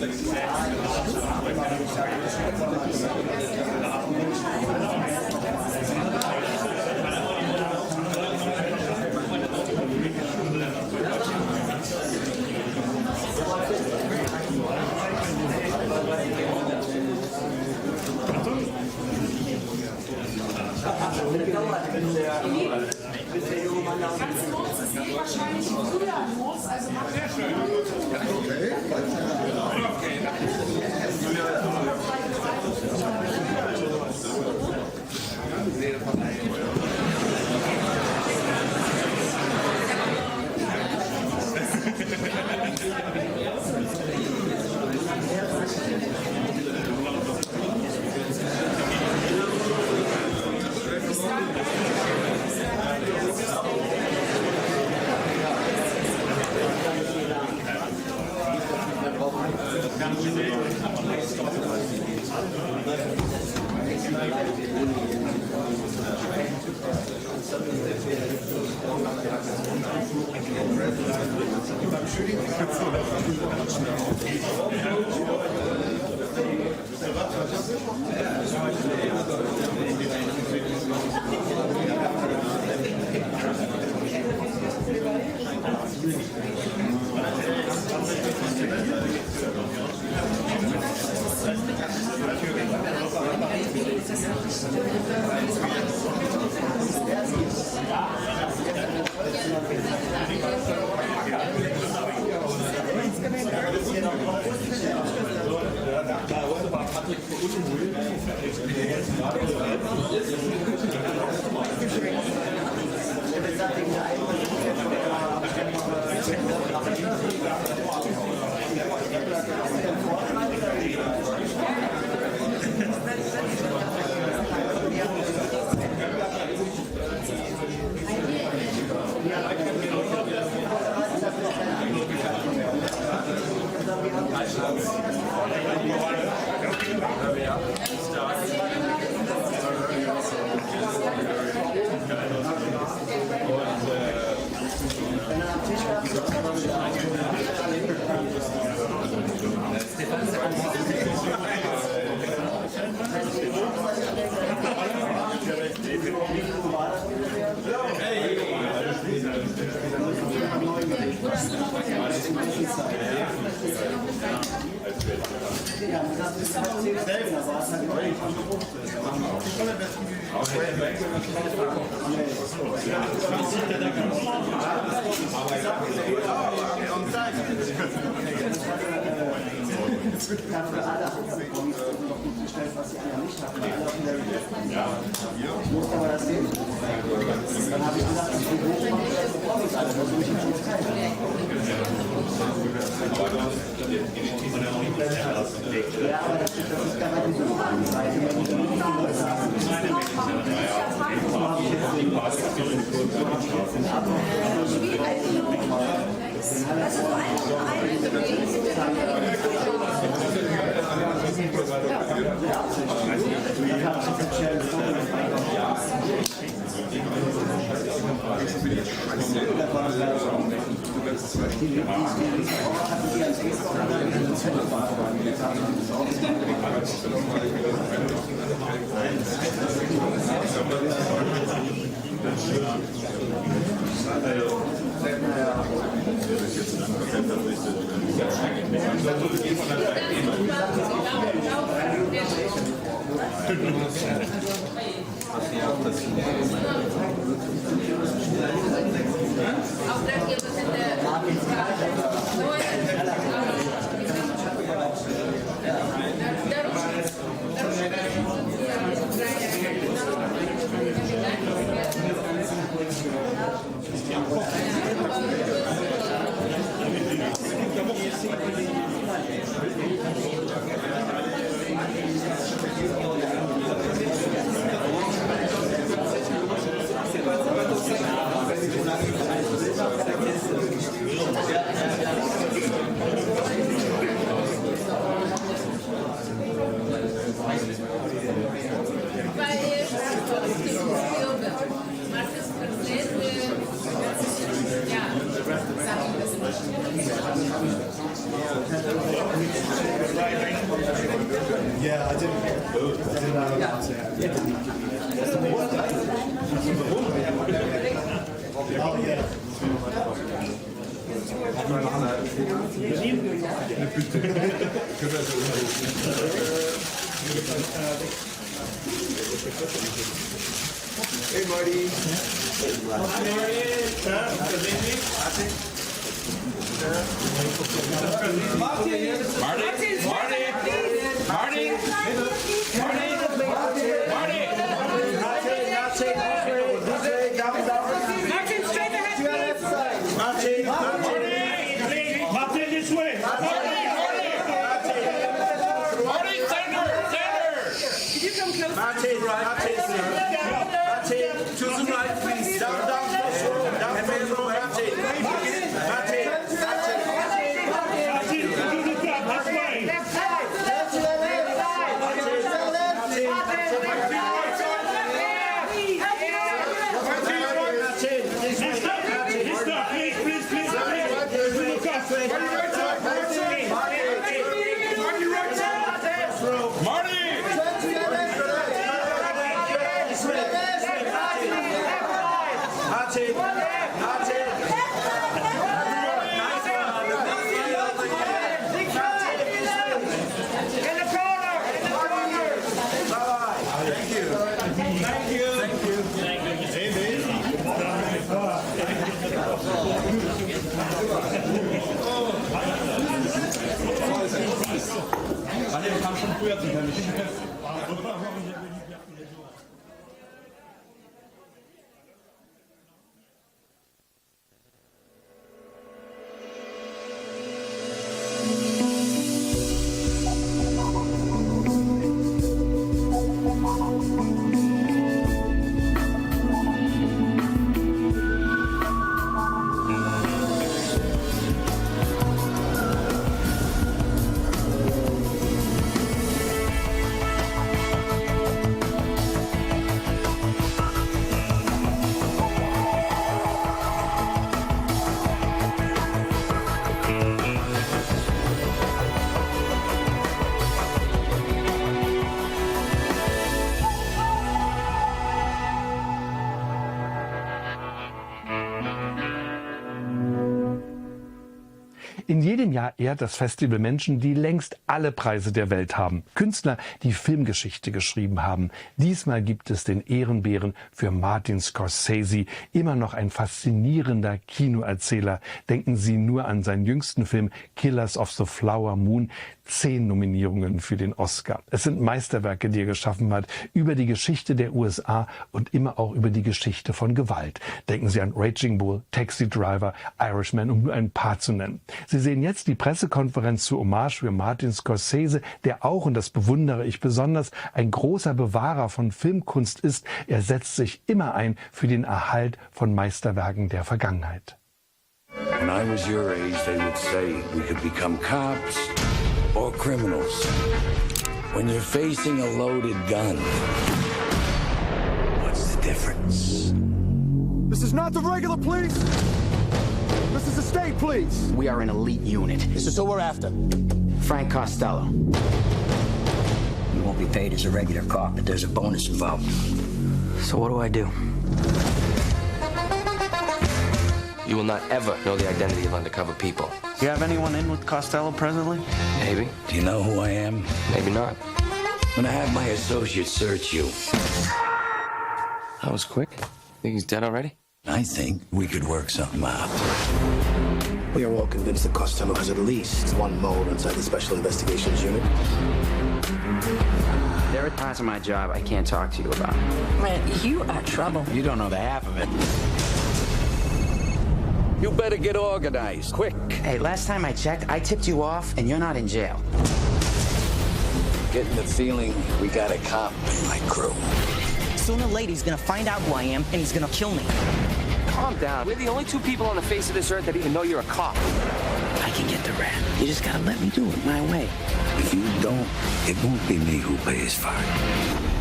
Ganz los, es geht wahrscheinlich früher los, also macht sehr schön. Yeah, I didn't Oh, yeah. Hey, Marty. In jedem Jahr ehrt das Festival Menschen, die längst alle Preise der Welt haben. Künstler, die Filmgeschichte geschrieben haben. Diesmal gibt es den Ehrenbären für Martin Scorsese. Immer noch ein faszinierender Kinoerzähler. Denken Sie nur an seinen jüngsten Film Killers of the Flower Moon. 10 Nominierungen für den Oscar. Es sind Meisterwerke, die er geschaffen hat, über die Geschichte der USA und immer auch über die Geschichte von Gewalt. Denken Sie an Raging Bull, Taxi Driver, Irishman, um nur ein paar zu nennen. Sie sehen jetzt die Pressekonferenz zur Hommage für Martin Scorsese, der auch, und das bewundere ich besonders, ein großer Bewahrer von Filmkunst ist. Er setzt sich immer ein für den Erhalt von Meisterwerken der Vergangenheit. When I was your age, they would say we could become cops or criminals. When you're facing a loaded gun, what's the difference? This is not the regular police. This is the state police. We are an elite unit. This is who we're after. Frank Costello. You won't be paid as a regular cop, but there's a bonus involved. So what do I do? You will not ever know the identity of undercover people. Do you have anyone in with Costello presently? Maybe, Do you know who I am? maybe not. I'm gonna have my associates search you. That was quick. Think he's dead already? I think we could work something out. We are all convinced that Costello has at least one mole inside the Special Investigations Unit. There are parts of my job I can't talk to you about. Man, you are trouble. You don't know the half of it. You better get organized, quick. Hey, last time I checked, I tipped you off and you're not in jail. Getting the feeling we got a cop in my crew. Sooner or later, he's gonna find out who I am, and he's gonna kill me. Calm down. We're the only two people on the face of this earth that even know you're a cop. I can get the rap. You just gotta let me do it my way. If you don't, it won't be me who pays for it.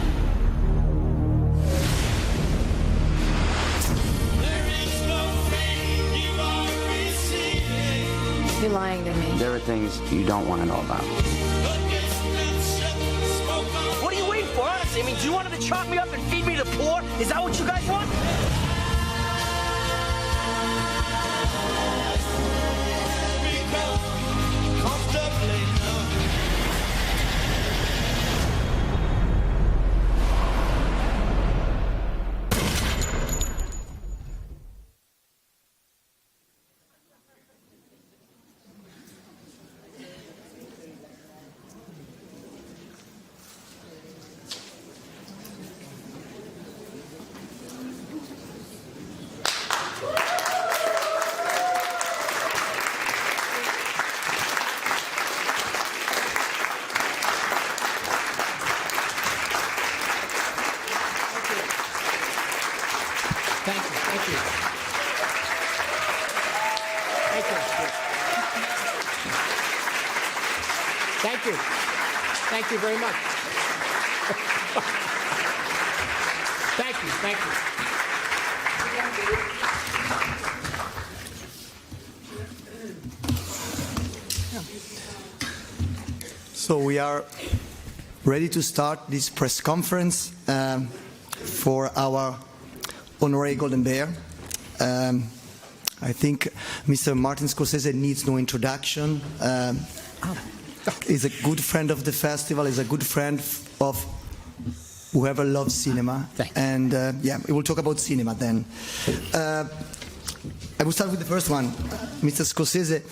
You lying to me. There are things you don't want to know about. What are you waiting for, honestly? I mean, do you want him to chop me up and feed me to the poor? Is that what you guys want? Thank you. Thank you very much. Thank you. Thank you. So we are ready to start this press conference for our Honorary Golden Bear. I think Mr. Martin Scorsese needs no introduction. He's a good friend of the festival. He's a good friend of whoever loves cinema. And yeah, we will talk about cinema then. I will start with the first one. Mr. Scorsese,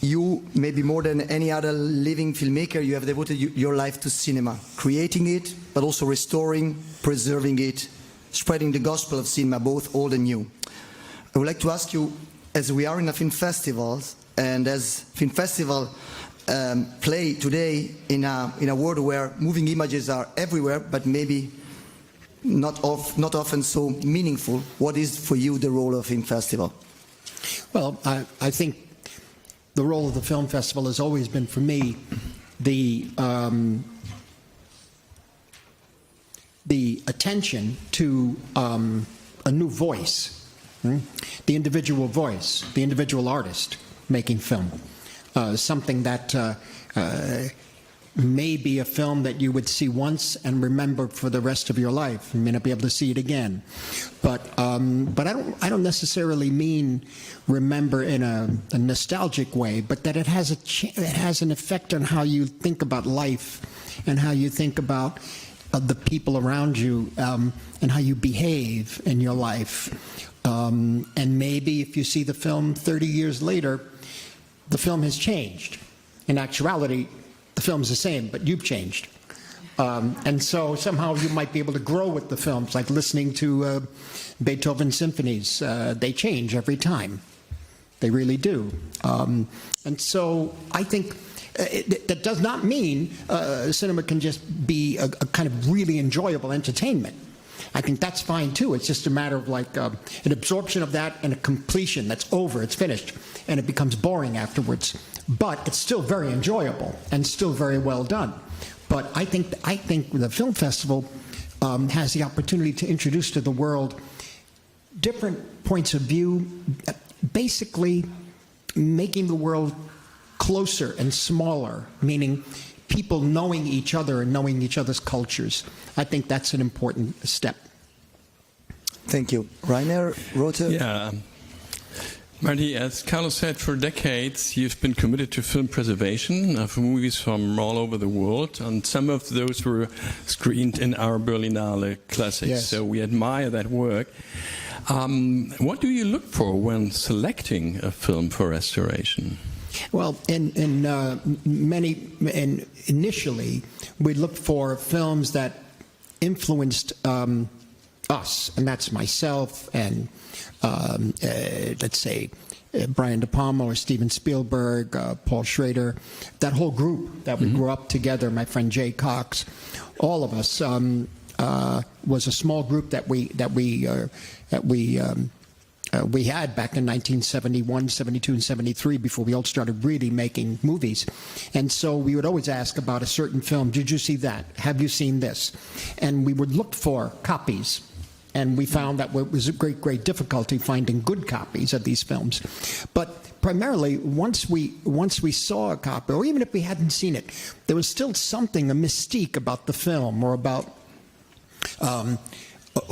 you, maybe more than any other living filmmaker, you have devoted your life to cinema, creating it, but also restoring, preserving it, spreading the gospel of cinema, both old and new. I would like to ask you, as we are in a film festival, and as film festival play today in a world where moving images are everywhere, but maybe not often so meaningful, what is for you the role of film festival? Well, I think the role of the film festival has always been, for me, the attention to a new voice, the individual voice, the individual artist making film. Something that may be a film that you would see once and remember for the rest of your life. You may not be able to see it again, but I don't necessarily mean remember in a nostalgic way, but that it has an effect on how you think about life and how you think about the people around you and how you behave in your life. And maybe if you see the film 30 years later, the film has changed. In actuality, the film's the same, but you've changed. And so somehow you might be able to grow with the films, like listening to Beethoven symphonies. They change every time. They really do. And so I think that does not mean cinema can just be a kind of really enjoyable entertainment. I think that's fine too. It's just a matter of like an absorption of that and a completion. That's over, it's finished, and it becomes boring afterwards. But it's still very enjoyable and still very well done. But I think the film festival has the opportunity to introduce to the world different points of view, basically making the world closer and smaller, meaning people knowing each other and knowing each other's cultures. I think that's an important step. Thank you. Rainer Rothe? Yeah. Marty, as Carlos said, for decades you've been committed to film preservation of movies from all over the world, and some of those were screened in our Berlinale classics, yes. So we admire that work. What do you look for when selecting a film for restoration? Well, initially, we looked for films that influenced us, and that's myself and let's say Brian De Palma or Steven Spielberg, Paul Schrader, that whole group that we grew up together. My friend Jay Cox, all of us was a small group that we had back in 1971, 72, and 73 before we all started really making movies. And so we would always ask about a certain film. Did you see that? Have you seen this? And we would look for copies and we found that it was a great difficulty finding good copies of these films. But primarily, once we saw a copy, or even if we hadn't seen it, there was still something, a mystique about the film, or about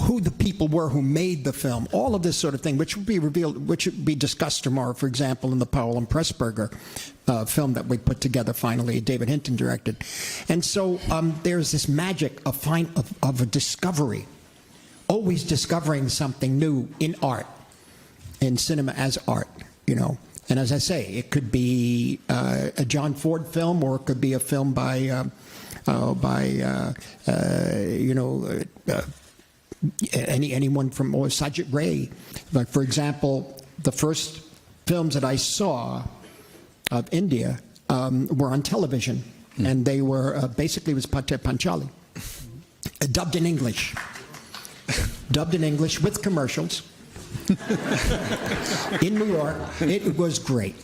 who the people were who made the film, all of this sort of thing, which would be revealed, which would be discussed tomorrow, for example, in the Powell and Pressburger film that we put together finally, David Hinton directed. And so there's this magic of a discovery, always discovering something new in art, in cinema as art, you know. And as I say, it could be a John Ford film, or it could be a film by anyone from Sajid Ray. Like, for example, the first films that I saw of India were on television, and they were basically it was Pate Panchali, dubbed in English with commercials in New York. It was great.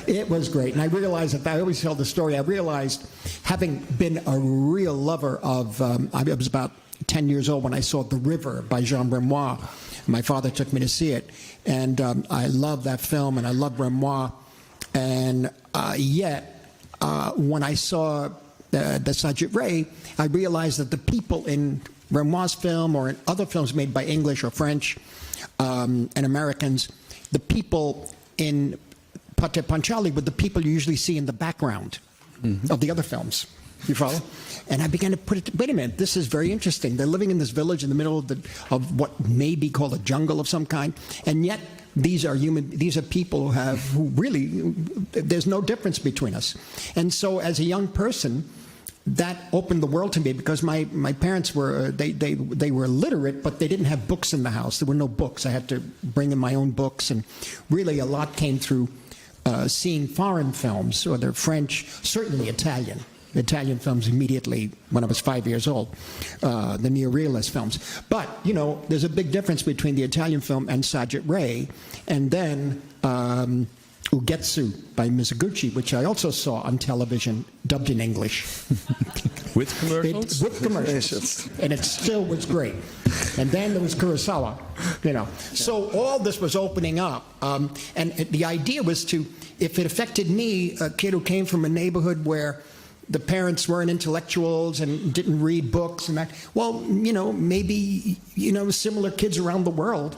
It was great. And I realized that, I always tell the story, I realized, having been a real lover of, I was about 10 years old when I saw The River by Jean Renoir. My father took me to see it, and I love that film, and I love Renoir. And yet, when I saw the Sajid Ray, I realized that the people in Renoir's film, or in other films made by English or French and Americans, the people in Pate Panchali were the people you usually see in the background of the other films. You follow? And I began to put it, wait a minute, this is very interesting. They're living in this village in the middle of what may be called a jungle of some kind, and yet these are people who really, there's no difference between us. And so as a young person, that opened the world to me, because my parents were, they were literate, but they didn't have books in the house. There were no books. I had to bring in my own books, and really a lot came through seeing foreign films, whether French, certainly Italian films immediately when I was 5 years old, the neorealist films. But, you know, there's a big difference between the Italian film and Sajid Ray, and then Ugetsu by Mizoguchi, which I also saw on television, dubbed in English. With commercials? With commercials. And it still was great. And then there was Kurosawa, you know. So all this was opening up. And the idea was to, if it affected me, a kid who came from a neighborhood where the parents weren't intellectuals and didn't read books and that, well, you know, maybe, you know, similar kids around the world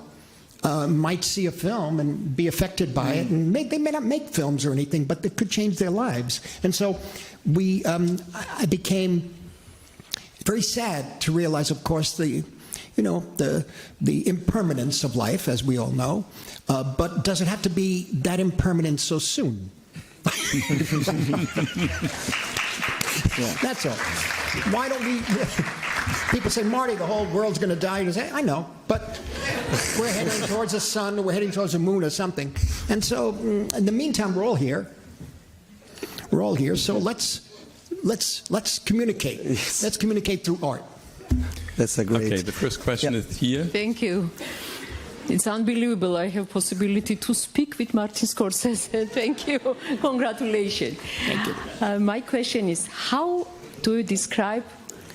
might see a film and be affected by it, and they may not make films or anything, but it could change their lives. And so I became very sad to realize, of course, the impermanence of life, as we all know, but does it have to be that impermanent so soon? Yeah. That's all. Why don't we... People say, Marty, the whole world's going to die. You say, I know, but we're heading towards the sun, or we're heading towards the moon or something. And so, in the meantime, we're all here. We're all here, so let's communicate. Yes. Let's communicate through art. That's a great... Okay, the first question is here. Thank you. It's unbelievable. I have possibility to speak with Martin Scorsese. Thank you. Congratulations. Thank you. My question is, how do you describe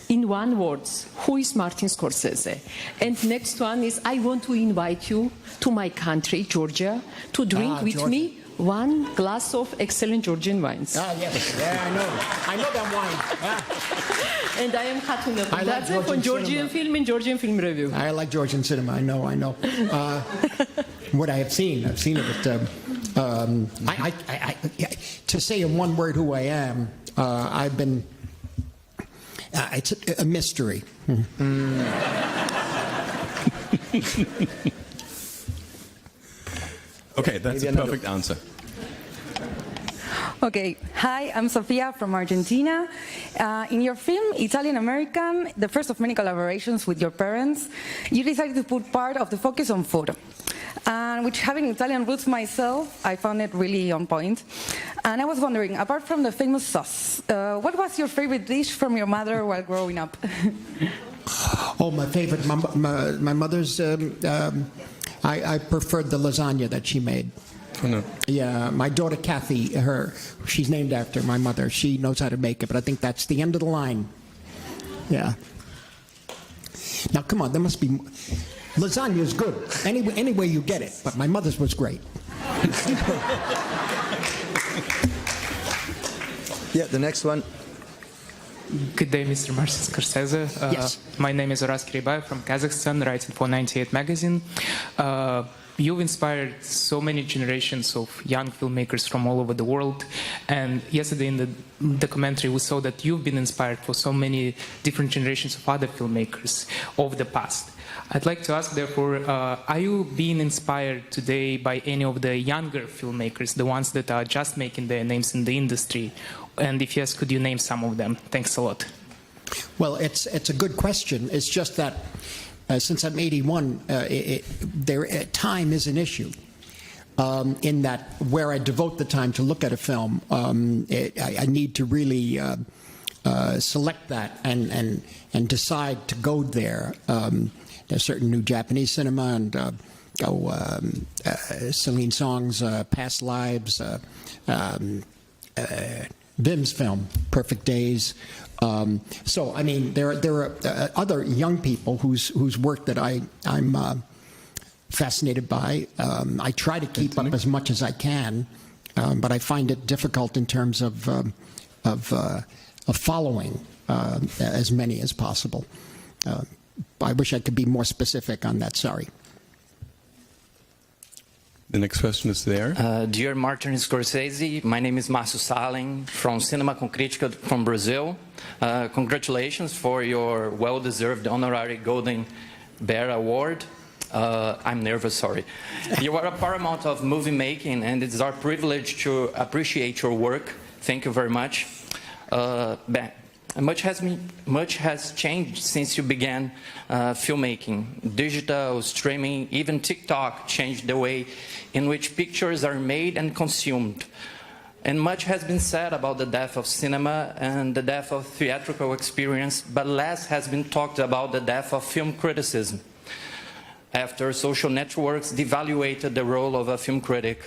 in one word who is Martin Scorsese? And next one is, I want to invite you to my country, Georgia, to drink with Georgia. me one glass of excellent Georgian wines. Yes. Yeah, I know. I know that wine. Yeah. And I am Hatun I like Akundadze from Georgian Film and Georgian Film Review. I like Georgian cinema. I know. What I have seen, I've seen it. To say in one word who I am, I've been. It's a mystery. Okay, that's a perfect answer. Okay, hi, I'm Sofia from Argentina. In your film, Italian American, the first of many collaborations with your parents, you decided to put part of the focus on food. And which, having Italian roots myself, I found it really on point. And I was wondering, apart from the famous sauce, what was your favorite dish from your mother while growing up? Oh, my favorite, my mother's, I preferred the lasagna that she made. Oh, no. Yeah, my daughter Kathy, she's named after my mother. She knows how to make it, but I think that's the end of the line. Yeah. Now, come on, there must be... Lasagna is good, any way you get it, but my mother's was great. Yeah, the next one. Good day, Mr. Martin Scorsese. Yes. My name is Aras Kiribayev from Kazakhstan, writing for 98 magazine. You've inspired so many generations of young filmmakers from all over the world. And yesterday in the documentary, we saw that you've been inspired for so many different generations of other filmmakers of the past. I'd like to ask, therefore, are you being inspired today by any of the younger filmmakers, the ones that are just making their names in the industry? And if yes, could you name some of them? Thanks a lot. Well, it's a good question. It's just that since I'm 81, time is an issue. In that, where I devote the time to look at a film, I need to really select that and decide to go there. There's certain new Japanese cinema and Celine Song's Past Lives, Vim's film, Perfect Days. So, I mean, there are other young people whose work that I'm fascinated by. I try to keep up as much as I can, but I find it difficult in terms of following as many as possible. I wish I could be more specific on that. Sorry. The next question is there. Dear Martin Scorsese, my name is Márcio Salem from Cinema com Crítica from Brazil. Congratulations for your well-deserved Honorary Golden Bear Award. I'm nervous, sorry. You are a paramount of movie making, and it's our privilege to appreciate your work. Thank you very much. Much has changed since you began filmmaking. Digital, streaming, even TikTok changed the way in which pictures are made and consumed. And much has been said about the death of cinema and the death of theatrical experience, but less has been talked about the death of film criticism, after social networks devaluated the role of a film critic.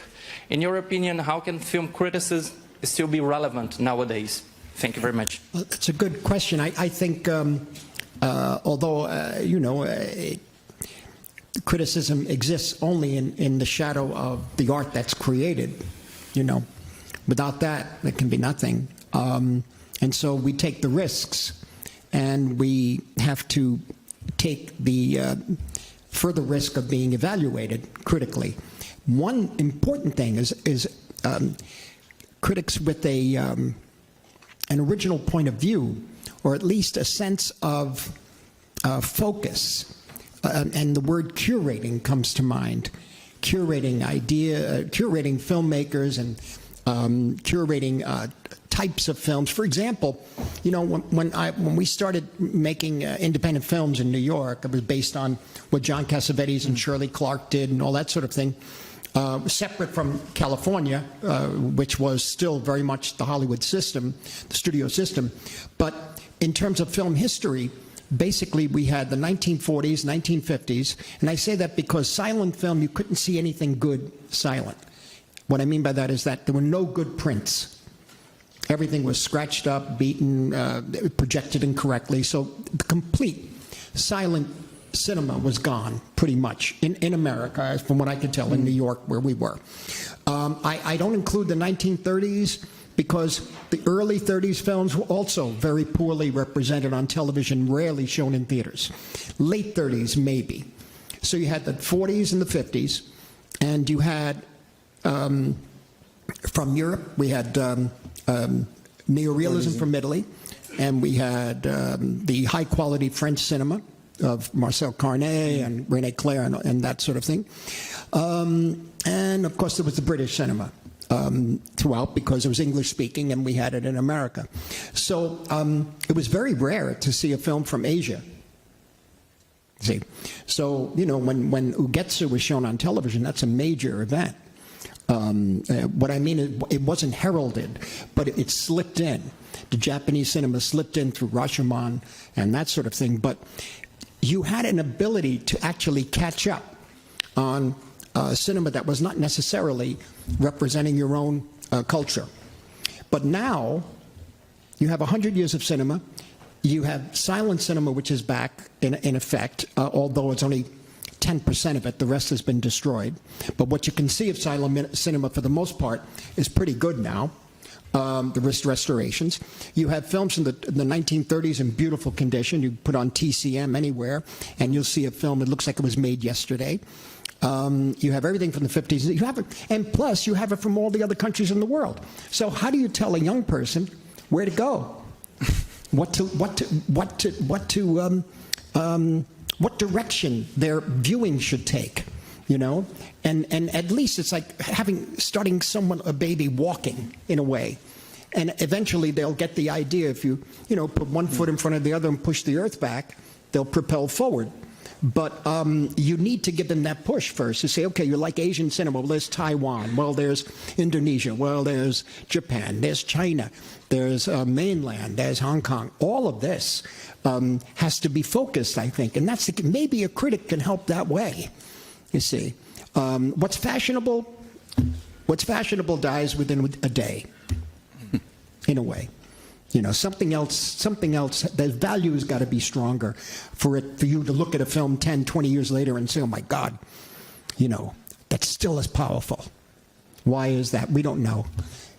In your opinion, how can film criticism still be relevant nowadays? Thank you very much. Well, that's a good question. I think, although, criticism exists only in the shadow of the art that's created, without that, there can be nothing. And so we take the risks, and we have to take the further risk of being evaluated critically. One important thing is critics with an original point of view, or at least a sense of focus. And the word curating comes to mind. Curating curating filmmakers and curating types of films. For example, when we started making independent films in New York, it was based on what John Cassavetes and Shirley Clarke did and all that sort of thing. Separate from California, which was still very much the Hollywood system, the studio system. But in terms of film history, basically we had the 1940s, 1950s, and I say that because silent film, you couldn't see anything good silent. What I mean by that is that there were no good prints. Everything was scratched up, beaten, projected incorrectly, so the complete silent cinema was gone, pretty much, in America, from what I could tell, in New York, where we were. I don't include the 1930s, because the early 30s films were also very poorly represented on television, rarely shown in theaters. Late 30s, maybe. So you had the 40s and the 50s, and you had, from Europe, we had neorealism from Italy, and we had the high-quality French cinema of Marcel Carnet and René Clair and that sort of thing. And, of course, there was the British cinema throughout, because it was English-speaking, and we had it in America. So it was very rare to see a film from Asia. See, so, when Ugetsu was shown on television, that's a major event. What I mean is, it wasn't heralded, but it slipped in. The Japanese cinema slipped in through Rashomon and that sort of thing. But you had an ability to actually catch up on cinema that was not necessarily representing your own culture. But now, you have 100 years of cinema, You have silent cinema, which is back in effect, although it's only 10% of it. The rest has been destroyed. But what you can see of silent cinema, for the most part, is pretty good now. The restorations. You have films from the 1930s in beautiful condition. You put on TCM anywhere, and you'll see a film that looks like it was made yesterday. You have everything from the 50s. You have it, and plus you have it from all the other countries in the world. So how do you tell a young person where to go, what direction their viewing should take? You know, and at least it's like starting a baby walking in a way, and eventually they'll get the idea. If you put one foot in front of the other and push the earth back, they'll propel forward. But you need to give them that push first to say, okay, you like Asian cinema. Well, there's Taiwan. Well, there's Indonesia. Well, there's Japan. There's China. There's mainland. There's Hong Kong. All of this has to be focused, I think, and maybe a critic can help that way. You see, what's fashionable dies within a day, in a way. You know, something else, the value has got to be stronger for you to look at a film 10, 20 years later and say, oh my God, that's still as powerful. Why is that? We don't know.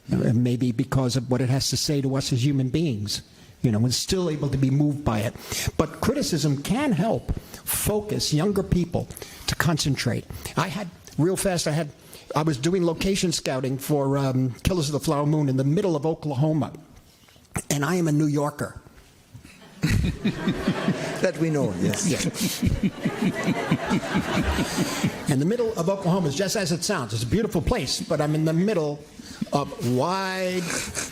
Maybe because of what it has to say to us as human beings. We're still able to be moved by it. But criticism can help focus younger people to concentrate. I was doing location scouting for Killers of the Flower Moon in the middle of Oklahoma, and I am a New Yorker. That we know, yes. And the middle of Oklahoma is just as it sounds. It's a beautiful place, but I'm in the middle of wide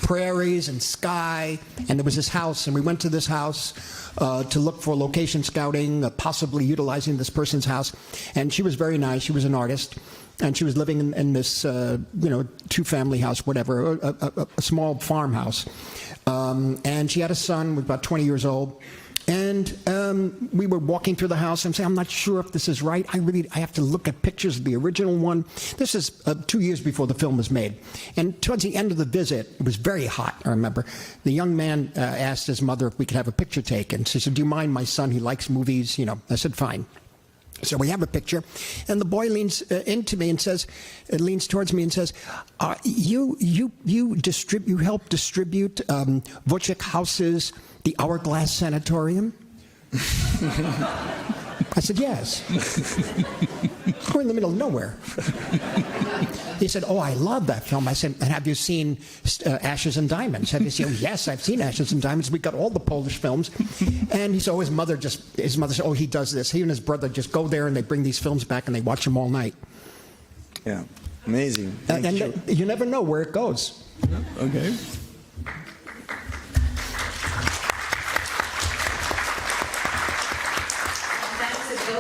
prairies and sky, and there was this house, and we went to this house to look for location scouting, possibly utilizing this person's house, and she was very nice. She was an artist, and she was living in this, two-family house, whatever, a small farmhouse, and she had a son, was about 20 years old. And we were walking through the house and saying, I'm not sure if this is right. I have to look at pictures of the original one. This is 2 years before the film was made. And towards the end of the visit, it was very hot, I remember. The young man asked his mother if we could have a picture taken. She said, do you mind, my son? He likes movies. I said, fine. So we have a picture, and the boy leans into me and leans towards me and says, you help distribute Wojciech House's The Hourglass Sanatorium? I said, yes. We're in the middle of nowhere. He said, oh, I love that film. I said, and have you seen Ashes and Diamonds? Have you seen? Oh, yes, I've seen Ashes and Diamonds. We got all the Polish films. And he said, oh, his mother said, oh, he does this. He and his brother just go there and they bring these films back and they watch them all night. Yeah, amazing. And you never know where it goes. Okay.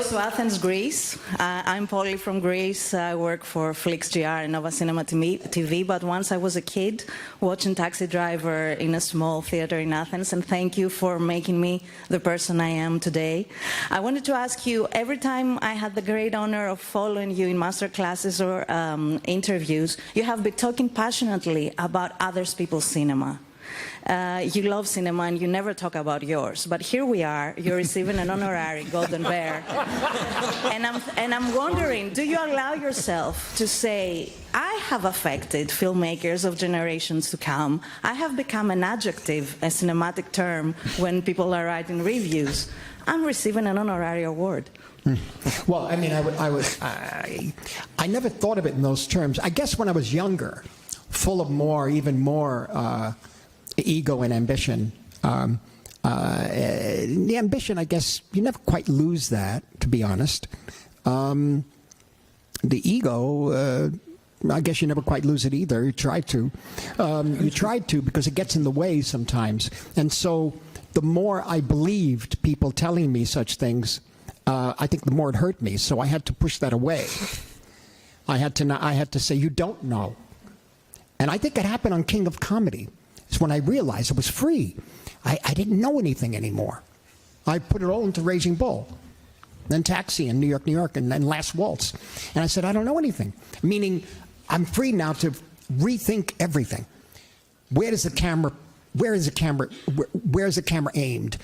To Athens, Greece. I'm Polly from Greece. I work for FlixGR and Nova Cinema TV, but once I was a kid watching Taxi Driver in a small theater in Athens, and thank you for making me the person I am today. I wanted to ask you, every time I had the great honor of following you in master classes or interviews, you have been talking passionately about other people's cinema. You love cinema and you never talk about yours, but here we are, you're receiving an honorary Golden Bear. And I'm wondering, do you allow yourself to say, I have affected filmmakers of generations to come. I have become an adjective, a cinematic term, when people are writing reviews. I'm receiving an honorary award. Well, I mean, I never thought of it in those terms. I guess when I was younger, full of even more ego and ambition. The ambition, I guess, you never quite lose that, to be honest. The ego, I guess you never quite lose it either. You try to. You try to because it gets in the way sometimes. And so the more I believed people telling me such things, I think the more it hurt me. So I had to push that away. I had to say, you don't know. And I think it happened on King of Comedy. It's when I realized it was free. I didn't know anything anymore. I put it all into Raging Bull, then Taxi in New York, and then Last Waltz. And I said, I don't know anything. Meaning, I'm free now to rethink everything. Where does the camera where is the camera? Where is the camera aimed?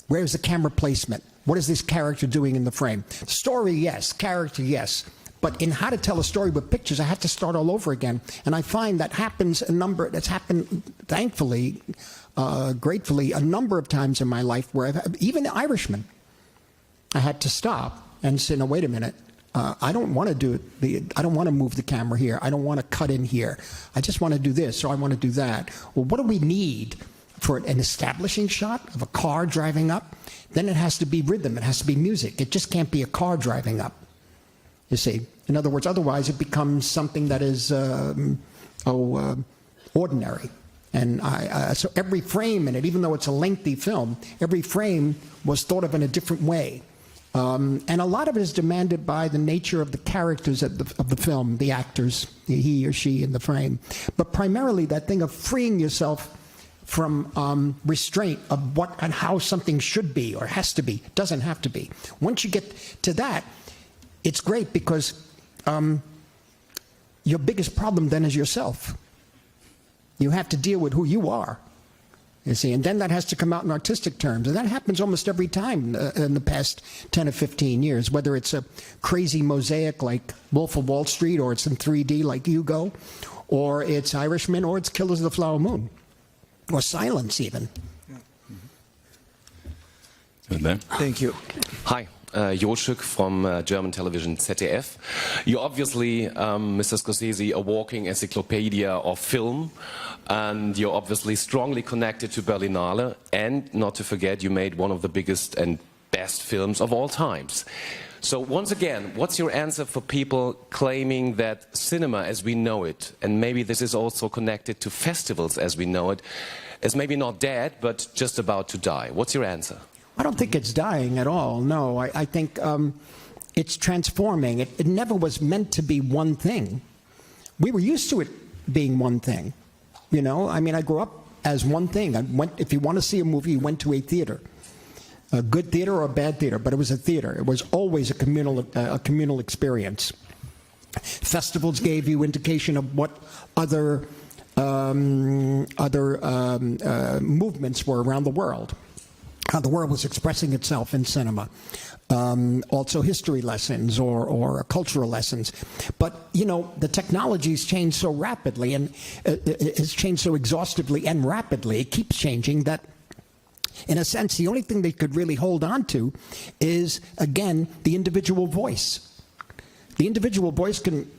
Where is the camera placement? What is this character doing in the frame? Story, yes. Character, yes. But in how to tell a story with pictures, I had to start all over again. And I find that's happened, thankfully, gratefully, a number of times in my life where even The Irishman, I had to stop and say, no, wait a minute. I don't want to do it. I don't want to move the camera here. I don't want to cut in here. I just want to do this, or I want to do that. Well, what do we need for an establishing shot of a car driving up? Then it has to be rhythm. It has to be music. It just can't be a car driving up. You see, in other words, otherwise it becomes something that is ordinary. And so every frame in it, even though it's a lengthy film, every frame was thought of in a different way. And a lot of it is demanded by the nature of the characters of the film, the actors, he or she in the frame. But primarily that thing of freeing yourself from restraint of what and how something should be or has to be, doesn't have to be. Once you get to that, it's great because your biggest problem then is yourself. You have to deal with who you are, you see, and then that has to come out in artistic terms. And that happens almost every time in the past 10 or 15 years, whether it's a crazy mosaic like Wolf of Wall Street, or it's in 3D like Hugo, or it's Irishman, or it's Killers of the Flower Moon, or Silence even. Thank you. Hi. Joschuk from German television ZDF. You're obviously, Mr. Scorsese, a walking encyclopedia of film, and you're obviously strongly connected to Berlinale, and not to forget, you made one of the biggest and best films of all times. So once again, what's your answer for people claiming that cinema as we know it, and maybe this is also connected to festivals as we know it, is maybe not dead, but just about to die? What's your answer? I don't think it's dying at all, no. I think it's transforming. It never was meant to be one thing. We were used to it being one thing, you know? I mean, I grew up as one thing. If you want to see a movie, you went to a theater. A good theater or a bad theater, but it was a theater. It was always a communal experience. Festivals gave you indication of what other movements were around the world, how the world was expressing itself in cinema. Also history lessons or cultural lessons. But, you know, the technology's changed so rapidly, and it's changed so exhaustively and rapidly. It keeps changing that, in a sense, the only thing they could really hold on to is, again, the individual voice. The individual voice can,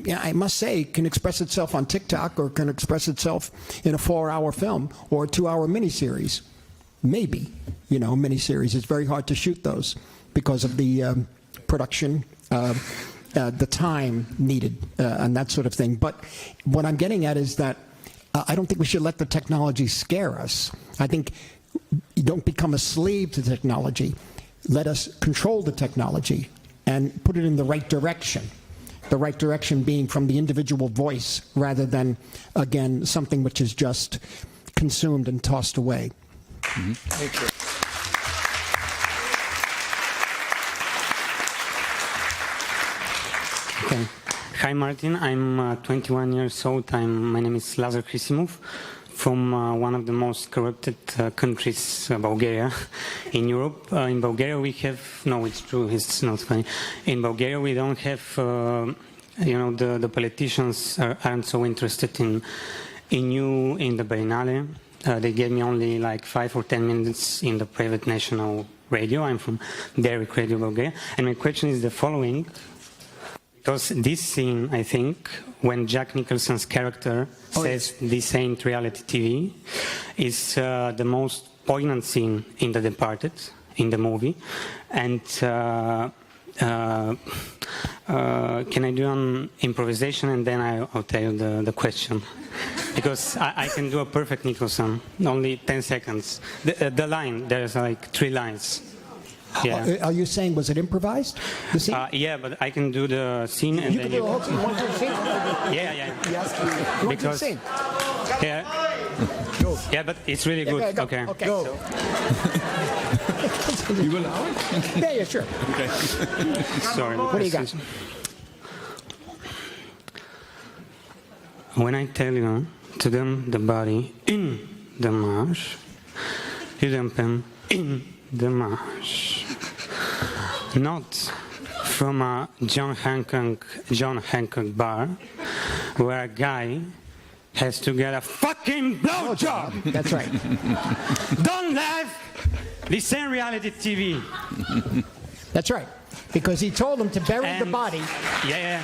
I must say, can express itself on TikTok, or can express itself in a 4-hour film or a 2-hour miniseries. Maybe, you know, miniseries. It's very hard to shoot those because of the production, the time needed, and that sort of thing. But what I'm getting at is that I don't think we should let the technology scare us. I think you don't become a slave to technology. Let us control the technology and put it in the right direction. The right direction being from the individual voice rather than, again, something which is just consumed and tossed away. Mm-hmm. Thank you. Okay. Hi, Martin. I'm 21 years old. My name is Lazar Krisimov from one of the most corrupted countries, Bulgaria, in Europe. In Bulgaria, we have no. It's true. It's not funny. In Bulgaria, we don't have. You know, the politicians aren't so interested in you in the berlinale. They gave me only like 5 or 10 minutes in the private national radio. I'm from Derek Radio Bulgaria. And my question is the following. Because this scene, I think, when Jack Nicholson's character says this ain't reality TV, is the most poignant scene in The Departed, in the movie. And can I do an improvisation, and then I'll tell you the question? Because I can do a perfect Nicholson, only 10 seconds. The line, there's like 3 lines. Yeah. Are you saying, was it improvised? The scene? Yeah, but I can do the scene, and then you... want to do the scene? Yeah. Yes. You want to do the scene? Yeah. Go. Yeah, but it's really good. Go. Okay. Go. You will allow it? Yeah, sure. Okay. Sorry. What do you got? When I tell you to them the body in the marsh. You dump him in the marsh. Not from a John Hancock bar where a guy has to get a fucking blowjob. That's right. Don't laugh. This ain't reality TV. That's right. Because he told him to bury the body. Yeah.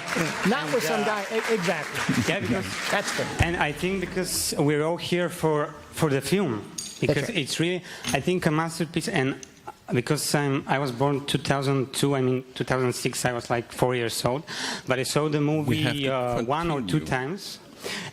Not with some guy. Exactly. Yeah, because that's good. And I think because we're all here for the film. Because right. it's really, I think, a masterpiece. And because I was born 2002, 2006, I was like 4 years old. But I saw the movie 1 or 2 times.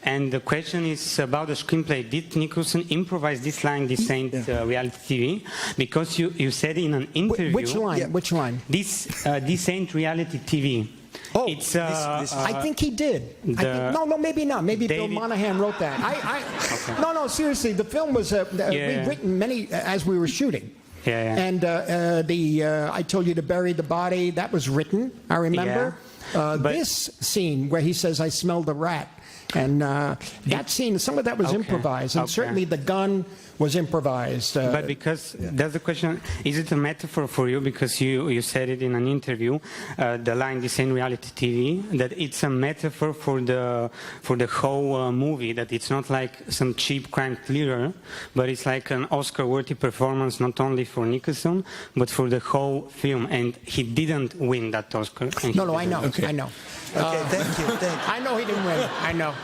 And the question is about the screenplay. Did Nicholson improvise this line, this ain't reality TV? Because you said in an interview... Which line? Yeah. Which line? This ain't reality TV. Oh, it's, I think he did. No, maybe not. Maybe Bill Monahan wrote that. Okay. No, seriously. The film was rewritten many as we were shooting. Yeah. And I told you to bury the body. That was written. I remember. Yeah. This scene where he says, "I smelled a rat," and that scene, some of that was improvised, and certainly the gun was improvised. But because that's the question: is it a metaphor for you? Because you said it in an interview, the line "This ain't reality TV," that it's a metaphor for the whole movie. That it's not like some cheap crime thriller, but it's like an Oscar-worthy performance, not only for Nicholson, but for the whole film. And he didn't win that Oscar. No, I know. Okay. I know. Okay, thank you. I know he didn't win. I know.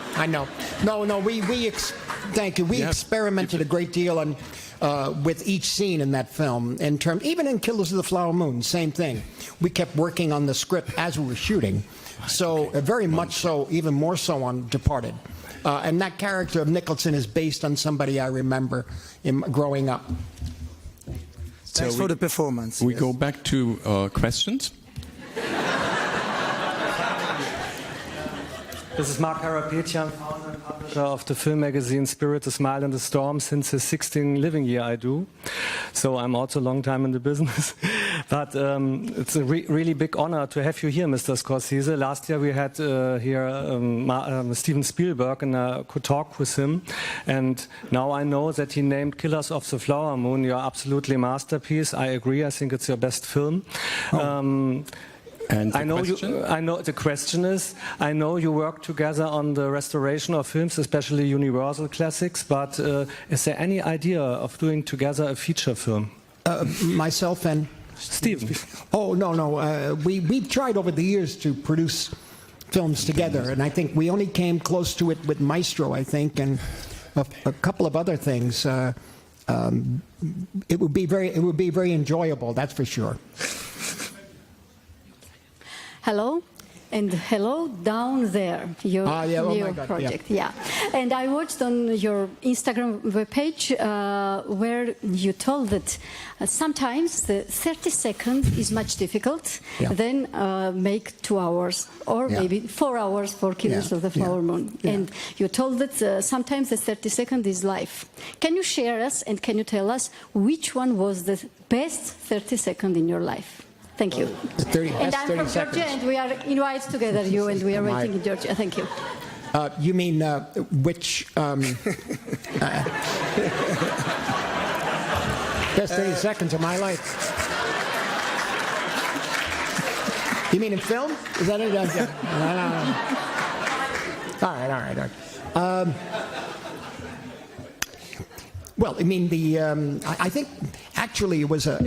No, thank you. We experimented a great deal on with each scene in that film. Even in Killers of the Flower Moon, same thing. We kept working on the script as we were shooting. So very much so, even more so on Departed. And that character of Nicholson is based on somebody I remember growing up. Thanks for the performance. We go back to questions. This is Mark Harapetian, founder and publisher of the film magazine Spirit, the Smile and the Storm since his 16th living year I do. So I'm also a long time in the business. But it's a really big honor to have you here, Mr. Scorsese. Last year we had here Steven Spielberg and I could talk with him. And now I know that he named Killers of the Flower Moon your absolutely masterpiece. I agree, I think it's your best film. And I know the question is, I know you work together on the restoration of films, especially Universal classics, but is there any idea of doing together a feature film? Myself and Steven. Oh, no. We've tried over the years to produce films together, and I think we only came close to it with Maestro, I think, and a couple of other things. It would be very enjoyable, that's for sure. Hello, and hello down there, your new project. Yeah. And I watched on your Instagram webpage where you told that sometimes the 30 seconds is much difficult than make 2 hours or maybe 4 hours for Killers of the Flower Moon. And you told that sometimes the 30 seconds is life. Can you share us and can you tell us which one was the best 30 seconds in your life? Thank you. And I'm from Georgia, and we are invited together, you, and we are waiting in Georgia. Thank you. You mean which... best 30 seconds of my life. You mean in film? Is that it? All right. Well, I mean, I think actually it was a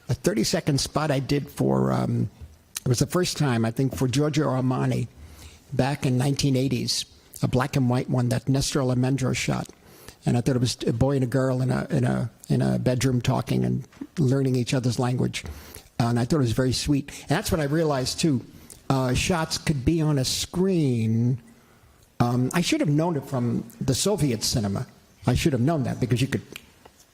30-second spot I did for, it was the first time, I think, for Giorgio Armani back in 1980s, a black and white one that Nestor Almendro shot. And I thought it was a boy and a girl in a bedroom talking and learning each other's language. And I thought it was very sweet. And that's what I realized, too. Shots could be on a screen. I should have known it from the Soviet cinema. I should have known that because you could,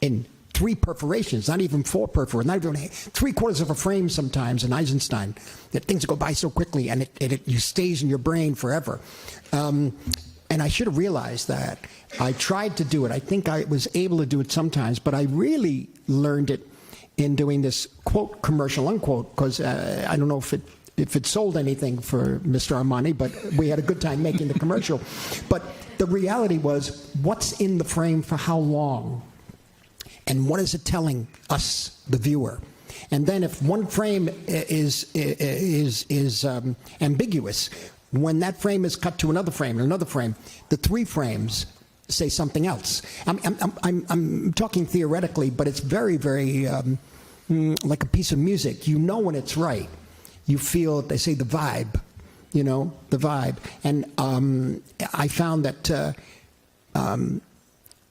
in 3 perforations, not even 4 perforations, not even 3/4 of a frame sometimes in Eisenstein, that things go by so quickly and it stays in your brain forever. And I should have realized that. I tried to do it. I think I was able to do it sometimes, but I really learned it in doing this, quote, commercial, unquote, because I don't know if if it sold anything for Mr. Armani, but we had a good time making the commercial. But the reality was, what's in the frame for how long? And what is it telling us, the viewer? And then if one frame is ambiguous, when that frame is cut to another frame and another frame, the 3 frames say something else. I'm talking theoretically, but it's very, very like a piece of music. You know when it's right. You feel, they say, the vibe, you know, the vibe. And I found that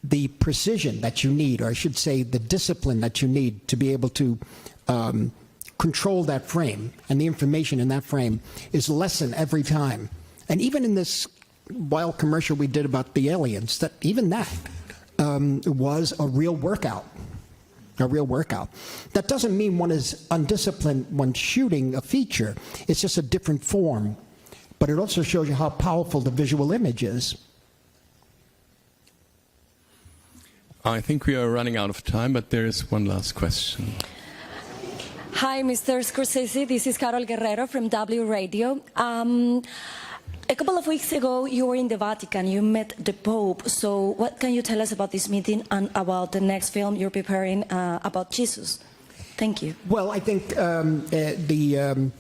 the precision that you need, or I should say the discipline that you need to be able to control that frame and the information in that frame is lessened every time. And even in this wild commercial we did about the aliens, that even that was a real workout. A real workout. That doesn't mean one is undisciplined when shooting a feature. It's just a different form. But it also shows you how powerful the visual image is. I think we are running out of time, but there is one last question. Hi, Mr. Scorsese. This is Carol Guerrero from W Radio. A couple of weeks ago, you were in the Vatican. You met the Pope. So what can you tell us about this meeting and about the next film you're preparing about Jesus? Thank you. Well, I think the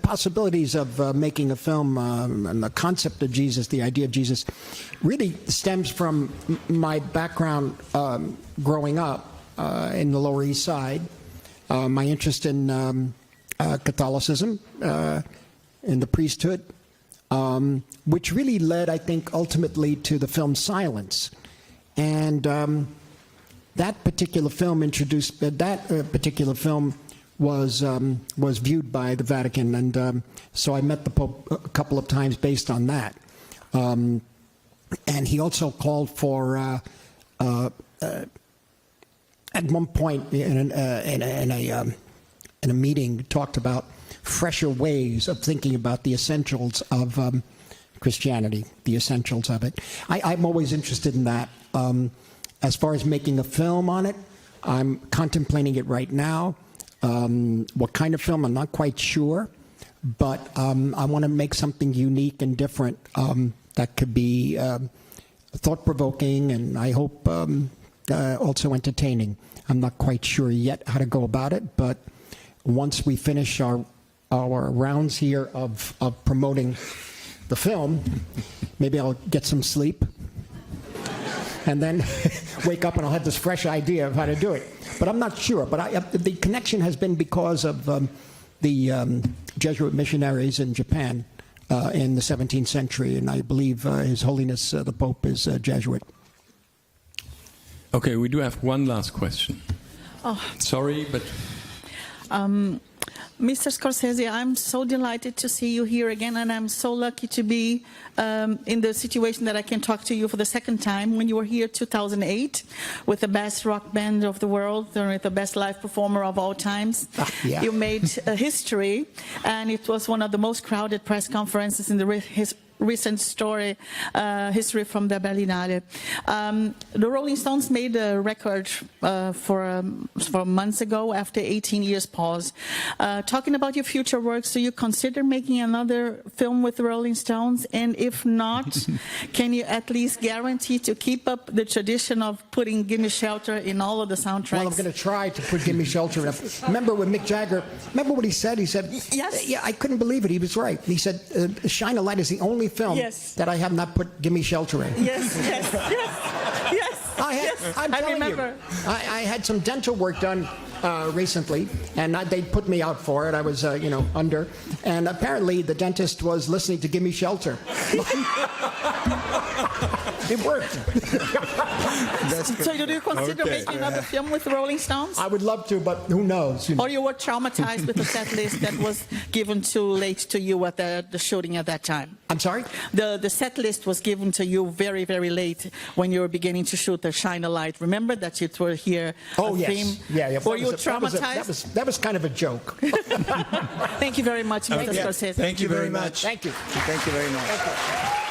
possibilities of making a film and the concept of Jesus, the idea of Jesus, really stems from my background growing up in the Lower East Side, my interest in Catholicism, in the priesthood, which really led, I think, ultimately to the film Silence. And that particular film was viewed by the Vatican, and so I met the Pope a couple of times based on that. And he also called for, at one point in a meeting, talked about fresher ways of thinking about the essentials of Christianity, the essentials of it. I'm always interested in that. As far as making a film on it, I'm contemplating it right now. What kind of film, I'm not quite sure, but I want to make something unique and different that could be thought-provoking and I hope also entertaining. I'm not quite sure yet how to go about it, but once we finish our rounds here of promoting the film, maybe I'll get some sleep and then wake up and I'll have this fresh idea of how to do it. But I'm not sure. But the connection has been because of the Jesuit missionaries in Japan in the 17th century, and I believe His Holiness the Pope is a Jesuit. Okay, we do have one last question. Oh. Sorry, but... Mr. Scorsese, I'm so delighted to see you here again, and I'm so lucky to be in the situation that I can talk to you for the second time. When you were here in 2008 with the best rock band of the world, with the best live performer of all times, yeah. You made history, and it was one of the most crowded press conferences in the recent history from the Berlinale. The Rolling Stones made a record for months ago after 18 years pause. Talking about your future works, do you consider making another film with the Rolling Stones? And if not, can you at least guarantee to keep up the tradition of putting Gimme Shelter in all of the soundtracks? Well, I'm going to try to put Gimme Shelter up. Remember with Mick Jagger, remember what he said? He said, yes. Yeah, I couldn't believe it. He was right. He said, Shine a Light is the only film that I have not put Gimme Shelter in. Yes, yes, yes, yes. I'm telling you, I had some dental work done recently, and they put me out for it. I was, under, and apparently the dentist was listening to Gimme Shelter. It worked. So do you consider making another film with the Rolling Stones? I would love to, but who knows? Or you were traumatized with the set list that was given too late to you at the shooting at that time? I'm sorry? The set list was given to you very, very late when you were beginning to shoot the Shine a Light. Remember that you were here? Oh, yes. Theme? Yeah. Were you traumatized? That was kind of a joke. Thank you very much, Mr. Scorsese. Thank you very much. Thank you. Thank you very much. Thank you.